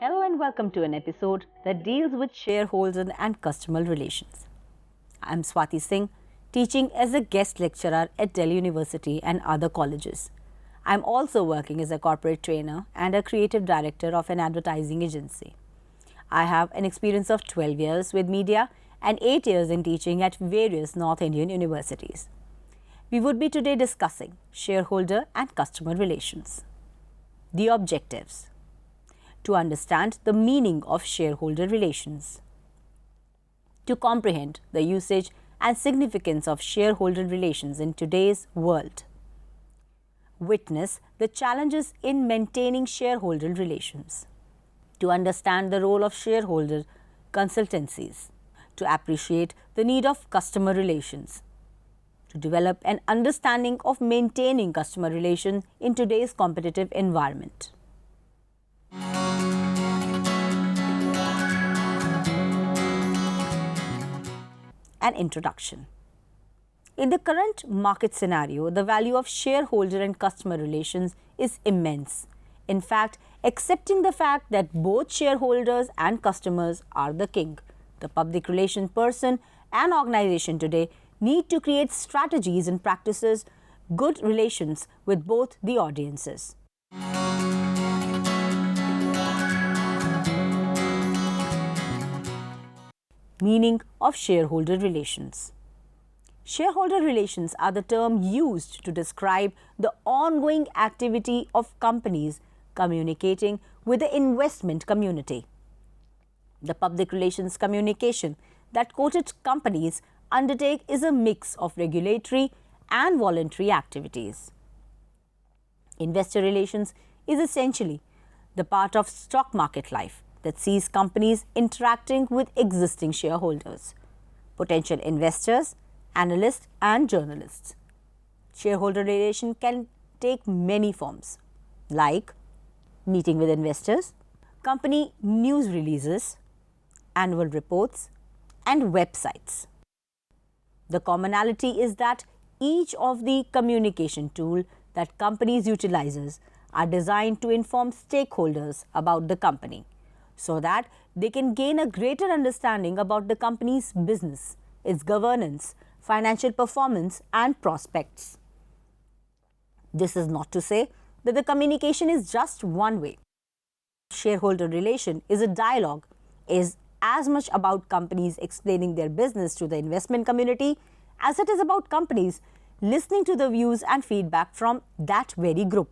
Hello and welcome to an episode that deals with shareholder and customer relations. I'm Swati Singh, teaching as a guest lecturer at Delhi University and other colleges. I'm also working as a corporate trainer and a creative director of an advertising agency. I have an experience of 12 years with media and 8 years in teaching at various North Indian universities. We would be today discussing shareholder and customer relations. The objectives: to understand the meaning of shareholder relations, to comprehend the usage and significance of shareholder relations in today's world, witness the challenges in maintaining shareholder relations, to understand the role of shareholder consultancies, to appreciate the need of customer relations, to develop an understanding of maintaining customer relations in today's competitive environment. An introduction. In the current market scenario, the value of shareholder and customer relations is immense. In fact, accepting the fact that both shareholders and customers are the king, the public relations person and organization today need to create strategies and practices good relations with both the audiences. Meaning of shareholder relations. Shareholder relations are the term used to describe the ongoing activity of companies communicating with the investment community. The public relations communication that quoted companies undertake is a mix of regulatory and voluntary activities. Investor relations is essentially the part of stock market life that sees companies interacting with existing shareholders, potential investors, analysts, and journalists. Shareholder relation can take many forms, like meeting with investors, company news releases, annual reports, and websites. The commonality is that each of the communication tools that companies utilizes are designed to inform stakeholders about the company so that they can gain a greater understanding about the company's business, its governance, financial performance, and prospects. This is not to say that the communication is just one way. Shareholder relation is a dialogue, is as much about companies explaining their business to the investment community as it is about companies listening to the views and feedback from that very group.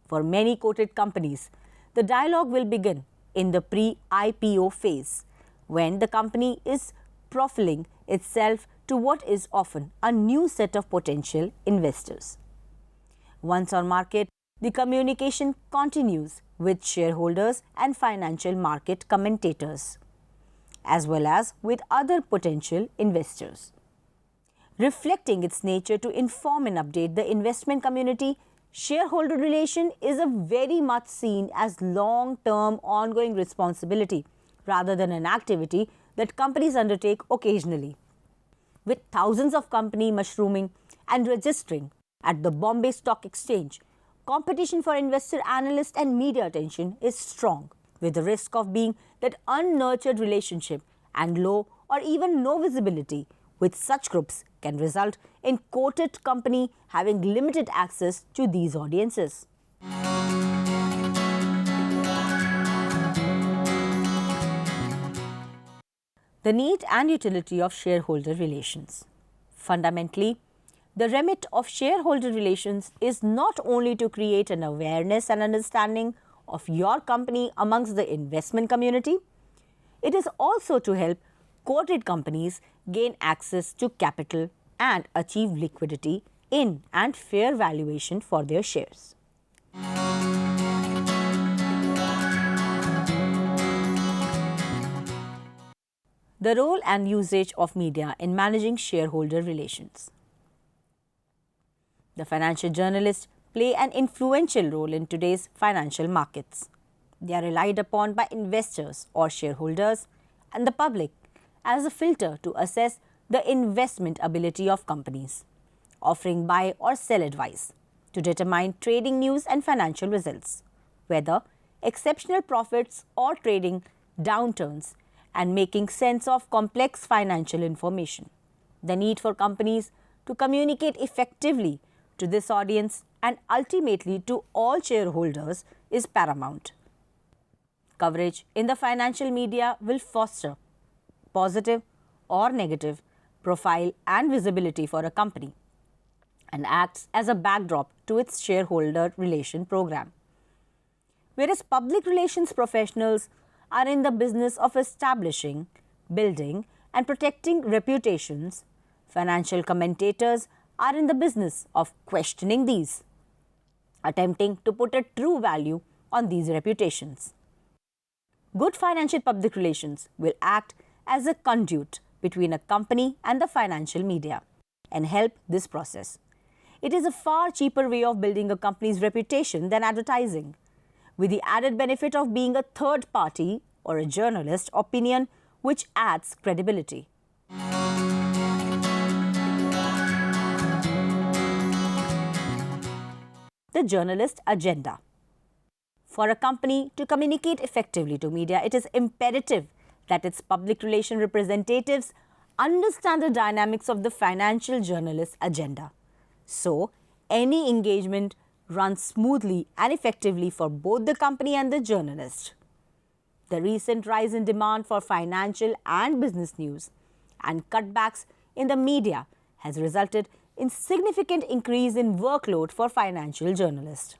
For many quoted companies, the dialogue will begin in the pre-IPO phase when the company is profiling itself to what is often a new set of potential investors. Once on market, the communication continues with shareholders and financial market commentators, as well as with other potential investors. Reflecting its nature to inform and update the investment community, shareholder relation is a very much seen as long-term ongoing responsibility rather than an activity that companies undertake occasionally. With thousands of companies mushrooming and registering at the Bombay Stock Exchange, competition for investor, analyst and media attention is strong, with the risk of being that unnurtured relationship and low or even no visibility with such groups can result in quoted company having limited access to these audiences. The need and utility of shareholder relations. Fundamentally, the remit of shareholder relations is not only to create an awareness and understanding of your company amongst the investment community, it is also to help quoted companies gain access to capital and achieve liquidity in and fair valuation for their shares. The role and usage of media in managing shareholder relations. The financial journalists play an influential role in today's financial markets. They are relied upon by investors or shareholders and the public as a filter to assess the investment ability of companies, offering buy or sell advice to determine trading news and financial results, whether exceptional profits or trading downturns, and making sense of complex financial information. The need for companies to communicate effectively to this audience and ultimately to all shareholders is paramount. Coverage in the financial media will foster positive or negative profile and visibility for a company and acts as a backdrop to its shareholder relation program. Whereas public relations professionals are in the business of establishing, building, and protecting reputations, financial commentators are in the business of questioning these, attempting to put a true value on these reputations. Good financial public relations will act as a conduit between a company and the financial media and help this process. It is a far cheaper way of building a company's reputation than advertising, with the added benefit of being a third party or a journalist opinion which adds credibility. The journalist agenda. For a company to communicate effectively to media, it is imperative that its public relation representatives understand the dynamics of the financial journalist agenda. So, any engagement runs smoothly and effectively for both the company and the journalist. The recent rise in demand for financial and business news and cutbacks in the media has resulted in significant increase in workload for financial journalists.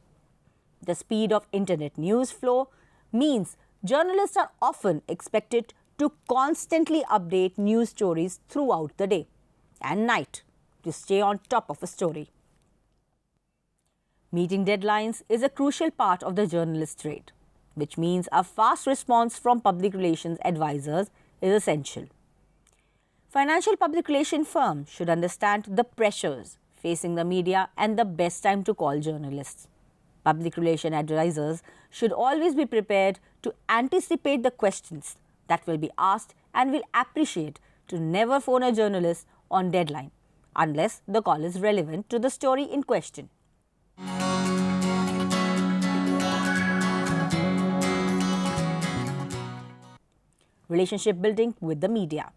The speed of internet news flow means journalists are often expected to constantly update news stories throughout the day and night to stay on top of a story. Meeting deadlines is a crucial part of the journalist trade, which means a fast response from public relations advisors is essential. Financial public relation firms should understand the pressures facing the media and the best time to call journalists. Public relation advisors should always be prepared to anticipate the questions that will be asked and will appreciate to never phone a journalist on deadline unless the call is relevant to the story in question. Relationship building with the media.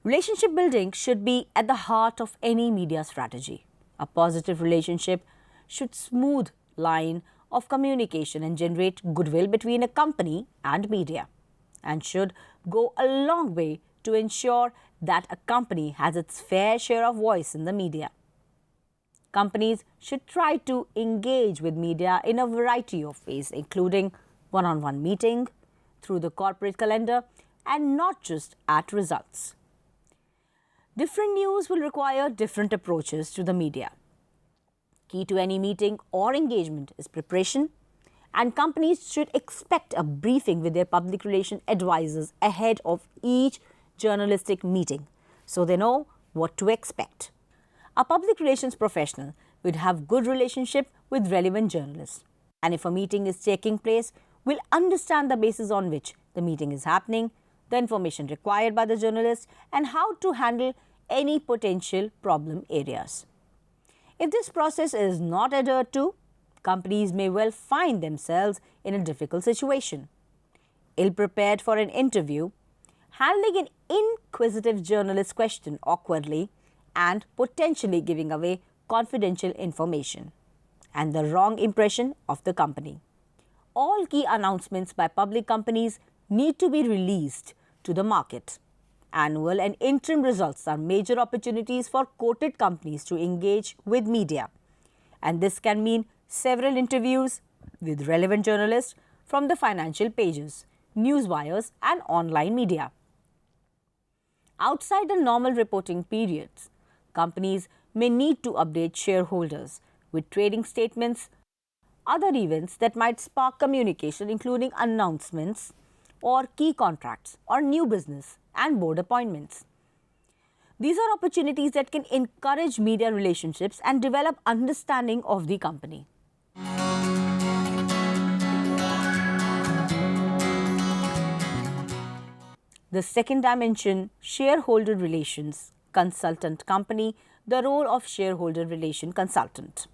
Relationship building should be at the heart of any media strategy. A positive relationship should smooth line of communication and generate goodwill between a company and media, and should go a long way to ensure that a company has its fair share of voice in the media. Companies should try to engage with media in a variety of ways, including one-on-one meeting, through the corporate calendar, and not just at results. Different news will require different approaches to the media. Key to any meeting or engagement is preparation, and companies should expect a briefing with their public relations advisors ahead of each journalistic meeting so they know what to expect. A public relations professional would have good relationship with relevant journalists, and if a meeting is taking place, will understand the basis on which the meeting is happening, the information required by the journalist, and how to handle any potential problem areas. If this process is not adhered to, companies may well find themselves in a difficult situation. Ill-prepared for an interview, handling an inquisitive journalist question awkwardly, and potentially giving away confidential information, and the wrong impression of the company. All key announcements by public companies need to be released to the market. Annual and interim results are major opportunities for quoted companies to engage with media, and this can mean several interviews with relevant journalists from the financial pages, news wires, and online media. Outside the normal reporting periods, companies may need to update shareholders with trading statements, other events that might spark communication, including announcements or key contracts or new business and board appointments. These are opportunities that can encourage media relationships and develop understanding of the company. The second dimension, shareholder relations consultant company, the role of shareholder relation consultant.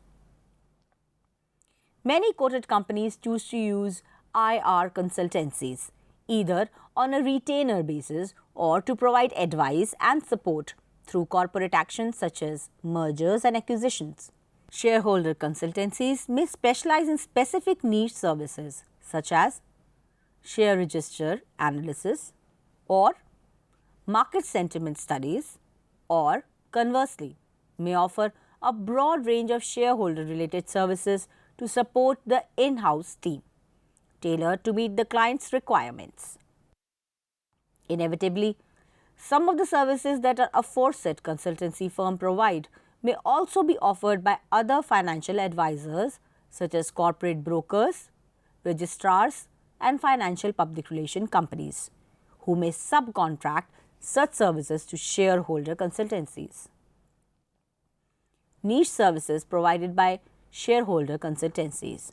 Many quoted companies choose to use IR consultancies, either on a retainer basis or to provide advice and support through corporate actions such as mergers and acquisitions. Shareholder consultancies may specialize in specific niche services such as share register analysis or market sentiment studies, or conversely, may offer a broad range of shareholder related services to support the in house team, tailored to meet the client's requirements. Inevitably, some of the services that an aforesaid consultancy firm provide may also be offered by other financial advisors such as corporate brokers, registrars, and financial public relation companies, who may subcontract such services to shareholder consultancies. Niche services provided by shareholder consultancies.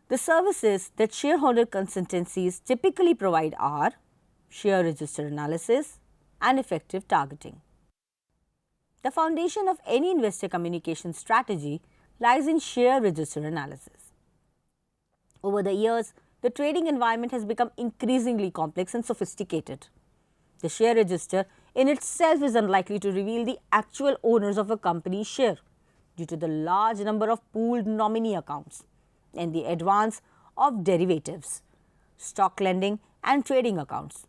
The services that shareholder consultancies typically provide are share register analysis and effective targeting. The foundation of any investor communication strategy lies in share register analysis. Over the years, the trading environment has become increasingly complex and sophisticated. The share register in itself is unlikely to reveal the actual owners of a company's share due to the large number of pooled nominee accounts and the advance of derivatives, stock lending and trading accounts.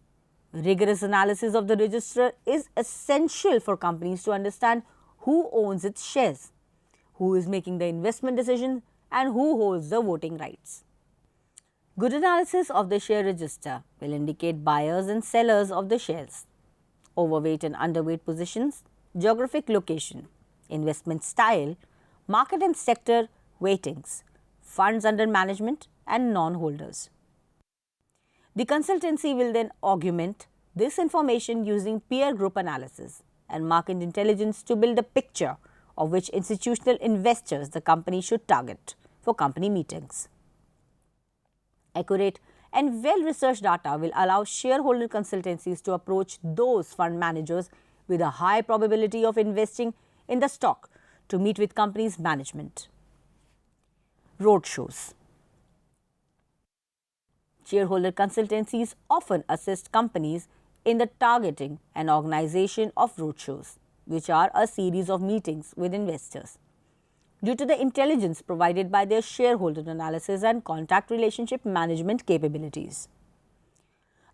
Rigorous analysis of the register is essential for companies to understand who owns its shares, who is making the investment decision, and who holds the voting rights. Good analysis of the share register will indicate buyers and sellers of the shares, overweight and underweight positions, geographic location, investment style, market and sector weightings, funds under management, and non-holders. The consultancy will then augment this information using peer group analysis and market intelligence to build a picture of which institutional investors the company should target for company meetings. Accurate and well-researched data will allow shareholder consultancies to approach those fund managers with a high probability of investing in the stock to meet with company's management. Roadshows. Shareholder consultancies often assist companies in the targeting and organization of roadshows, which are a series of meetings with investors. Due to the intelligence provided by their shareholder analysis and contact relationship management capabilities.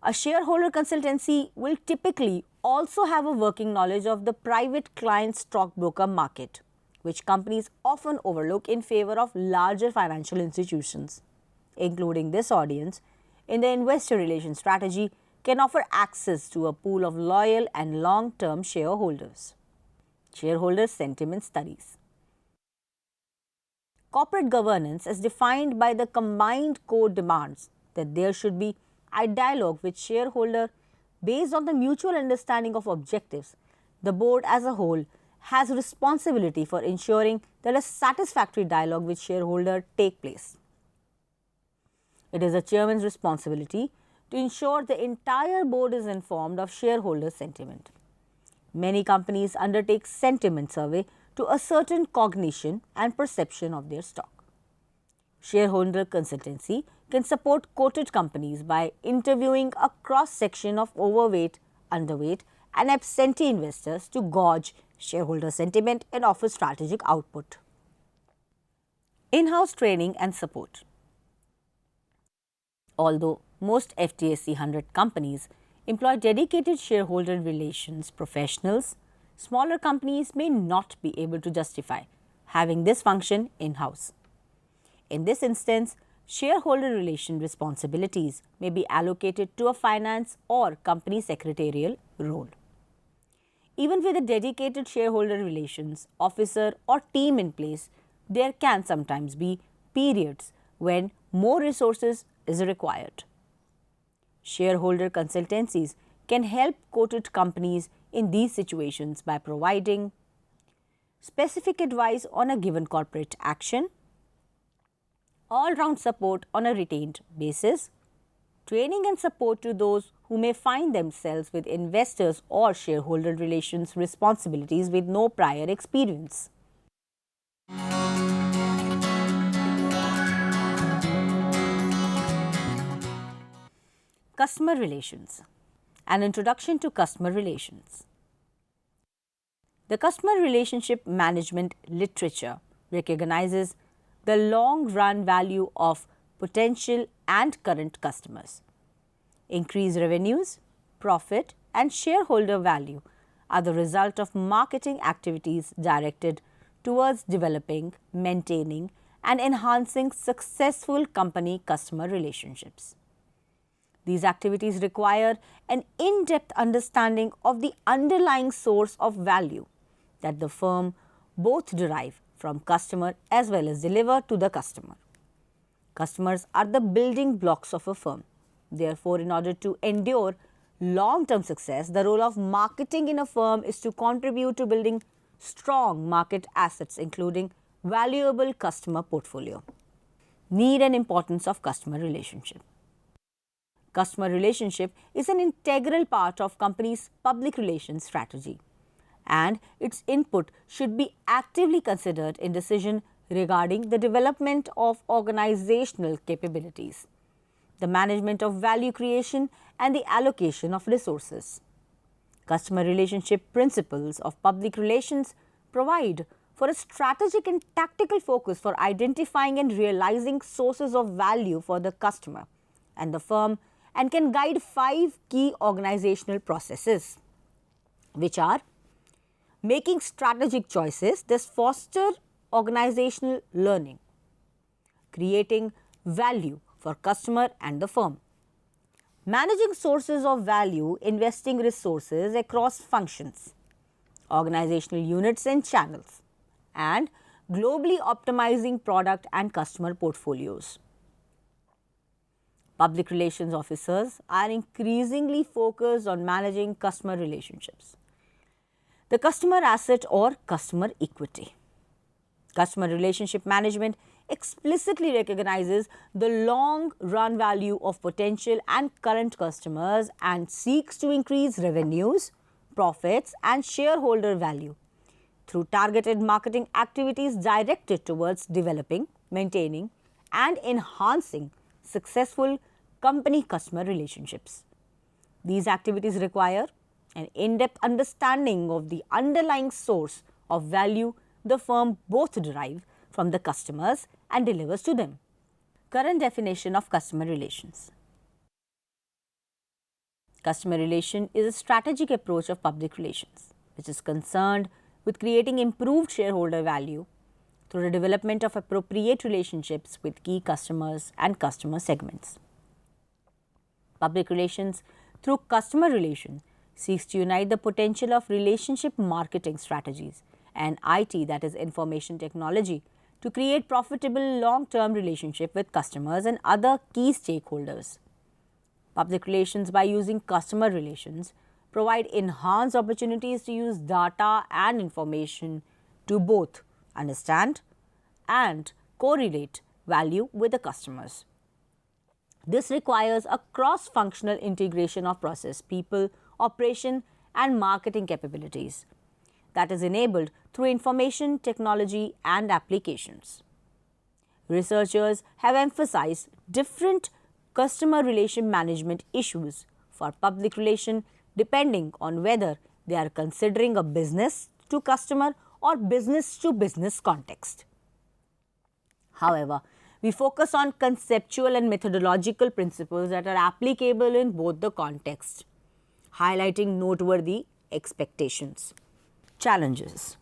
A shareholder consultancy will typically also have a working knowledge of the private client stockbroker market, which companies often overlook in favor of larger financial institutions. Including this audience in the investor relations strategy can offer access to a pool of loyal and long-term shareholders. Shareholder sentiment studies. Corporate governance is defined by the combined code demands that there should be a dialogue with shareholder based on the mutual understanding of objectives. The board as a whole has responsibility for ensuring that a satisfactory dialogue with shareholder take place. It is the chairman's responsibility to ensure the entire board is informed of shareholder sentiment. Many companies undertake sentiment survey to ascertain cognition and perception of their stock. Shareholder consultancy can support quoted companies by interviewing a cross-section of overweight, underweight and absentee investors to gauge shareholder sentiment and offer strategic output. In-house training and support. Although most FTSE 100 companies employ dedicated shareholder relations professionals, smaller companies may not be able to justify having this function in-house. In this instance, shareholder relation responsibilities may be allocated to a finance or company secretarial role. Even with a dedicated shareholder relations officer or team in place, there can sometimes be periods when more resources is required. Shareholder consultancies can help quoted companies in these situations by providing specific advice on a given corporate action, all-round support on a retained basis, training and support to those who may find themselves with investors or shareholder relations responsibilities with no prior experience. Customer relations. An introduction to customer relations. The customer relationship management literature recognizes the long-run value of potential and current customers. Increased revenues, profit, and shareholder value are the result of marketing activities directed towards developing, maintaining, and enhancing successful company-customer relationships. These activities require an in-depth understanding of the underlying source of value that the firm both derive from customer as well as deliver to the customer. Customers are the building blocks of a firm. Therefore, in order to endure long-term success, the role of marketing in a firm is to contribute to building strong market assets, including valuable customer portfolio. Need and importance of customer relationship. Customer relationship is an integral part of company's public relations strategy, and its input should be actively considered in decision regarding the development of organizational capabilities, the management of value creation, and the allocation of resources. Customer relationship principles of public relations provide for a strategic and tactical focus for identifying and realizing sources of value for the customer and the firm, and can guide 5 key organizational processes, which are making strategic choices that foster organizational learning, creating value for customer and the firm, managing sources of value, investing resources across functions, organizational units and channels, and globally optimizing product and customer portfolios. Public relations officers are increasingly focused on managing customer relationships, the customer asset or customer equity. Customer relationship management explicitly recognizes the long-run value of potential and current customers and seeks to increase revenues, profits, and shareholder value through targeted marketing activities directed towards developing, maintaining, and enhancing successful company-customer relationships. These activities require an in-depth understanding of the underlying source of value the firm both derives from the customers and delivers to them. Current definition of customer relations. Customer relation is a strategic approach of public relations, which is concerned with creating improved shareholder value through the development of appropriate relationships with key customers and customer segments. Public relations through customer relation seeks to unite the potential of relationship marketing strategies and IT, that is information technology, to create profitable long-term relationship with customers and other key stakeholders. Public relations, by using customer relations, provide enhanced opportunities to use data and information to both understand and correlate value with the customers. This requires a cross-functional integration of process, people, operation, and marketing capabilities that is enabled through information technology and applications. Researchers have emphasized different customer relation management issues for public relation depending on whether they are considering a business to customer or business to business context. However, we focus on conceptual and methodological principles that are applicable in both the contexts, highlighting noteworthy expectations. Challenges.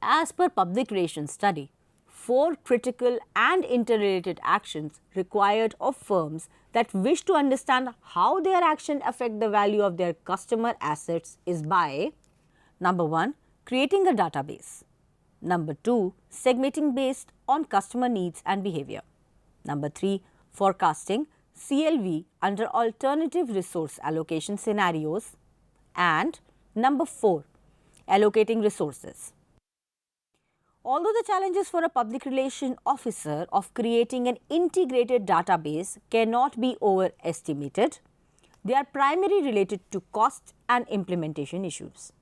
As per public relations study, 4 critical and interrelated actions required of firms that wish to understand how their action affect the value of their customer assets is by: number 1, creating a database; number 2, segmenting based on customer needs and behavior; number 3, forecasting CLV under alternative resource allocation scenarios; and number 4, allocating resources. Although the challenges for a public relation officer of creating an integrated database cannot be overestimated, they are primarily related to cost and implementation issues.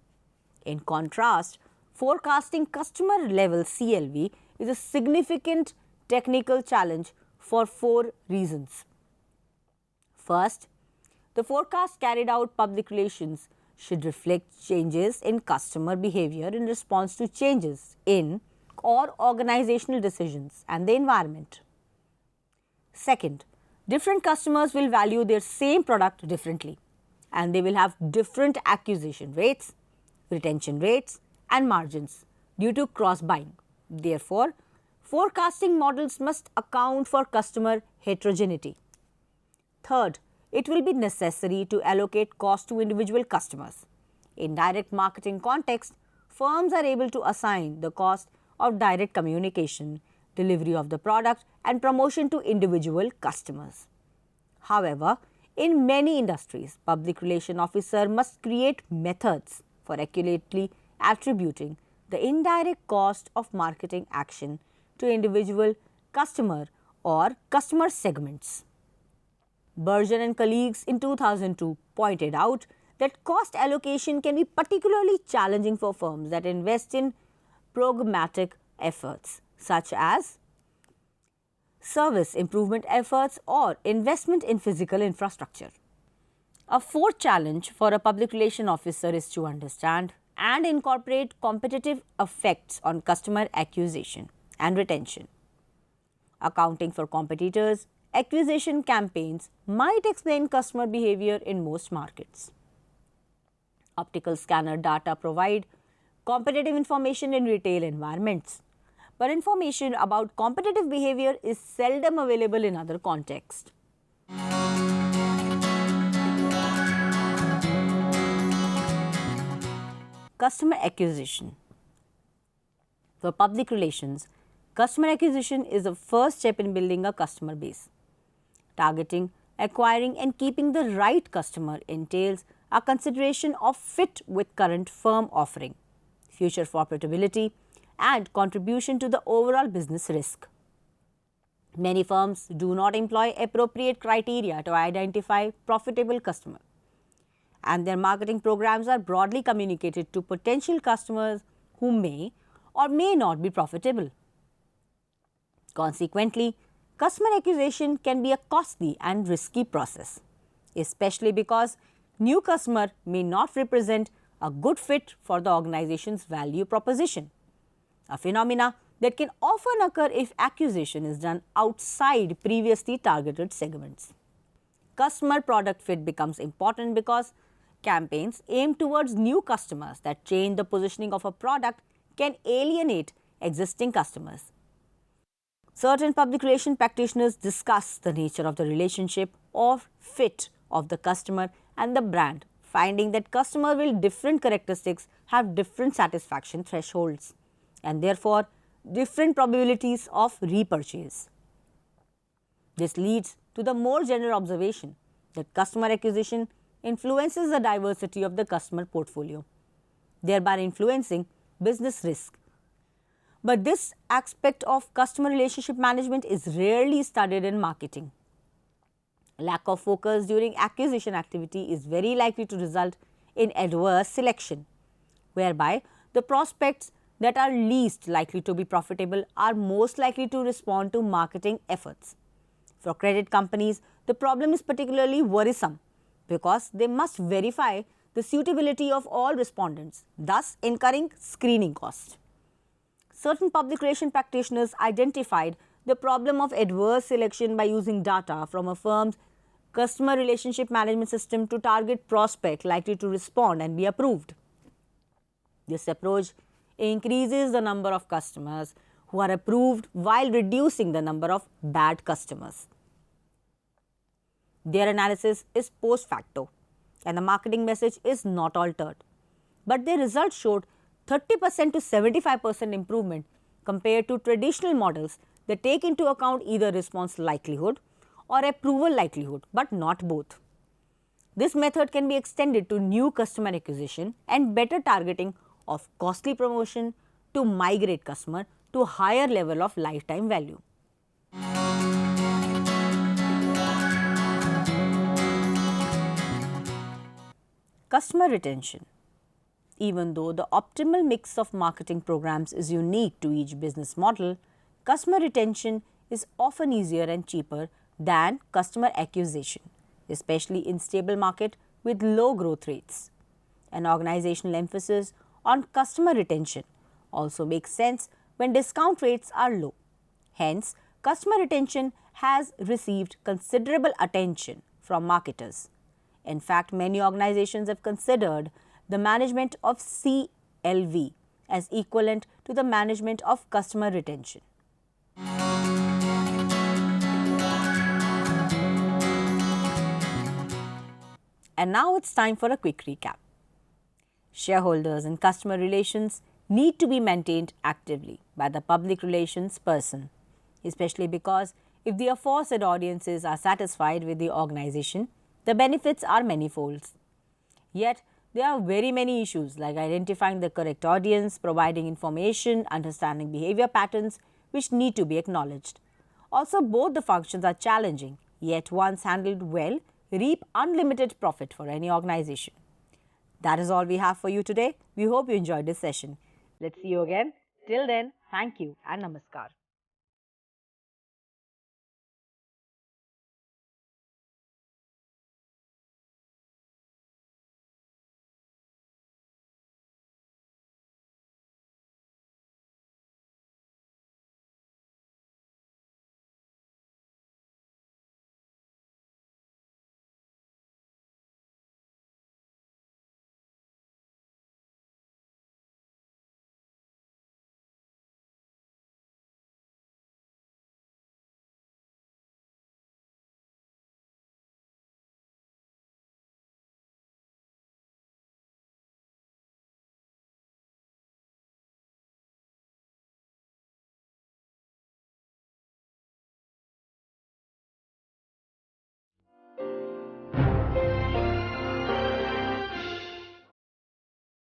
In contrast, forecasting customer level CLV is a significant technical challenge for 4 reasons. First, the forecast carried out public relations should reflect changes in customer behavior in response to changes in or organizational decisions and the environment. Second, different customers will value their same product differently, and they will have different acquisition rates, retention rates, and margins due to cross buying. Therefore, forecasting models must account for customer heterogeneity. Third, it will be necessary to allocate cost to individual customers. In direct marketing context, firms are able to assign the cost of direct communication, delivery of the product, and promotion to individual customers. However, in many industries, public relation officer must create methods for accurately attributing the indirect cost of marketing action to individual customer or customer segments. Berger and colleagues in 2002 pointed out that cost allocation can be particularly challenging for firms that invest in programmatic efforts such as service improvement efforts or investment in physical infrastructure. A fourth challenge for a public relation officer is to understand and incorporate competitive effects on customer acquisition and retention. Accounting for competitors' acquisition campaigns might explain customer behavior in most markets. Optical scanner data provide competitive information in retail environments, but information about competitive behavior is seldom available in other contexts. Customer acquisition. For public relations, customer acquisition is the first step in building a customer base. Targeting, acquiring, and keeping the right customer entails a consideration of fit with current firm offering, future profitability, and contribution to the overall business risk. Many firms do not employ appropriate criteria to identify profitable customers, and their marketing programs are broadly communicated to potential customers who may or may not be profitable. Consequently, customer acquisition can be a costly and risky process, especially because new customer may not represent a good fit for the organization's value proposition, a phenomena that can often occur if acquisition is done outside previously targeted segments. Customer product fit becomes important because campaigns aimed towards new customers that change the positioning of a product can alienate existing customers. Certain public relation practitioners discuss the nature of the relationship or fit of the customer and the brand, finding that customers with different characteristics have different satisfaction thresholds and therefore different probabilities of repurchase. This leads to the more general observation that customer acquisition influences the diversity of the customer portfolio, thereby influencing business risk. But this aspect of customer relationship management is rarely studied in marketing. Lack of focus during acquisition activity is very likely to result in adverse selection, whereby the prospects that are least likely to be profitable are most likely to respond to marketing efforts. For credit companies, the problem is particularly worrisome because they must verify the suitability of all respondents, thus incurring screening costs. Certain public relation practitioners identified the problem of adverse selection by using data from a firm's customer relationship management system to target prospects likely to respond and be approved. This approach increases the number of customers who are approved while reducing the number of bad customers. Their analysis is post facto and the marketing message is not altered, but their results showed 30% to 75% improvement compared to traditional models that take into account either response likelihood or approval likelihood, but not both. This method can be extended to new customer acquisition and better targeting of costly promotion to migrate customer to higher level of lifetime value. Customer retention. Even though the optimal mix of marketing programs is unique to each business model, customer retention is often easier and cheaper than customer acquisition especially in stable market with low growth rates. An organizational emphasis on customer retention also makes sense when discount rates are low. Hence, customer retention has received considerable attention from marketers. In fact, many organizations have considered the management of CLV as equivalent to the management of customer retention. And now it's time for a quick recap. Shareholders and customer relations need to be maintained actively by the public relations person, especially because if the aforesaid audiences are satisfied with the organization, the benefits are manifold. Yet, there are very many issues like identifying the correct audience, providing information, understanding behavior patterns which need to be acknowledged. Also, both the functions are challenging, yet once handled well, reap unlimited profit for any organization. That is all we have for you today. We hope you enjoyed this session. Let's see you again. Till then, thank you and namaskar.